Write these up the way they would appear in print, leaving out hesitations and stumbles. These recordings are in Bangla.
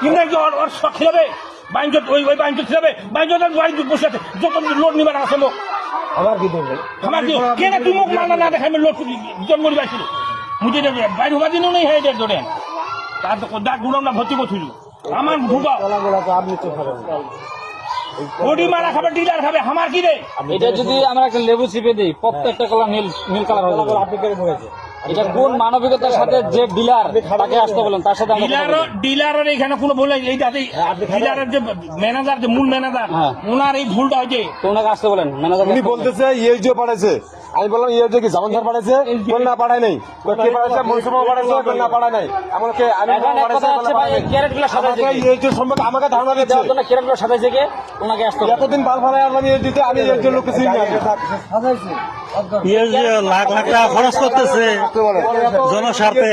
ইমরান কি ওর শখ খিলাবে বাইঞ্জ ওই বাইঞ্জ খিলাবে বাইঞ্জ বাড়ি বসে আছে যত লোড নিবার আছে লোক আমার কি ধরবে আমার কি কেন তুই মুখ মানা না দেখাই লোড জন্ম নিবাইছিল মুঝে বাইরে হওয়া দিনও নেই হয়ে যায় ধরেন তার তো ডাক গুলো না ভর্তি করছিল আমার ঢুকা তো আপনি তো খাবেন বডি মারা খাবে ডিলার খাবে আমার কি রে এটা যদি আমরা একটা লেবু চিপে দিই প্রত্যেকটা কালার নীল কালার হয়ে যাবে। আপনি কেন বলেছে এটা কোন মানবিকতার সাথে যে ডিলার তাকে আসতে বলেন তার সাথে ডিলারের এখানে কোনো ভুল নাই এইটাতে ডিলারের যে ম্যানেজার যে মূল ম্যানেজার হ্যাঁ। ওনার এই ভুলটা হয়েছে তো ওনাকে আসতে বলেন ম্যানেজার উনি বলতেছে ইএসডিও পাঠাইছে আমি বললাম ইএসডিও কি জামান স্যার পাঠাইছে কোন না পাঠায় নাই কে পাঠাইছে মনসুমা পাঠাইছে কোন না পাঠায় নাই এমনকি আমি এখন এক কথা হচ্ছে ভাই এই ক্যারেটগুলো সাজাইছে কে? ইএসডিও সম্পর্কে আমাকে ধারণা দিচ্ছে দেওয়ার জন্য ক্যারেটগুলো সাজাইছে কে? ওনাকে আসতে বলেন। এতদিন বাল ফালাই আসলাম ইএসডিতে আমি ইএসডিও লোককে চিনি না লাখ লাখ টাকা খরচ করতেছে জনস্বার্থে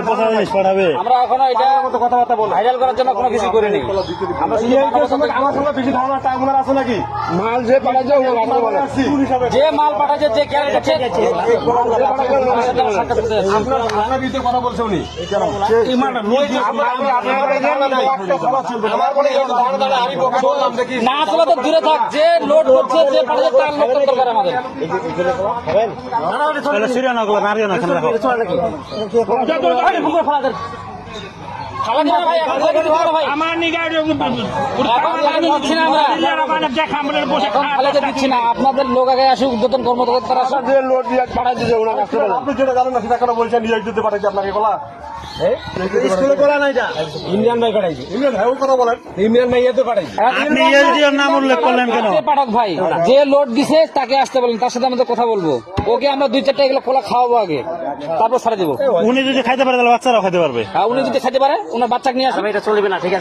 পোষা জিনিস পাঠাবে। আমরা এখনো এটা মতো কথাবার্তা বলো ভাইরাল করার জন্য কোনো কিছু করিনি। আমরা ইএসডিও সম্পর্কে আমার সঙ্গে বেশি ধারণা আপনার আছে নাকি মাল যে পাঠাইছে যে মাল পাঠাচ্ছে যে ক্যারেট আছে আপনার বিরুদ্ধে কথা বলছে উনি আমার বলে আমি বললাম দেখি না আসলে তো দূরে থাক, যে লোড করছে যে পাঠাচ্ছে তার লোক দরকার আমাদের। সিরিয়া না করলে নারিয়া না খান রাখো। খাওয়া যাবে ভাই, এখন থেকে দিতে হবে ভাই। আমার নিগায় এখন দিচ্ছি না আমরা। এখন খালেতে দিচ্ছি না, আপনাদের লোক আগে আসে উদ্বোধন কর্মকর্তা আসুক। যে লোড দিয়ে পাঠাই দিয়েছে ওনার কাছে আপনি যেটা জানেন না সেটা কেন বলছেন ইএসডিতে পাঠাইছে আপনাকে বলা স্কুলে করা নাই এটা ইমরান ভাই পাঠাইছে ইমরান ভাই ওই কথা বলেন ইমরান ভাই এতে পাঠাইছে আপনি ইএসডিওর নাম উল্লেখ করলেন কেন? যে পাঠক ভাই যে লোড দিছে তাকে আসতে বলেন, তার সাথে আমাদের কথা বলবো। ওকে আমরা 2-4টা এগুলো খোলা খাওয়াবো আগে, তারপর ছাড়া দেবো। উনি যদি খাইতে পারে তাহলে বাচ্চারাও খাইতে পারবে। উনি যদি খেতে পারে ওনার বাচ্চাকে নিয়ে আসবে, এটা চলবে না, ঠিক আছে।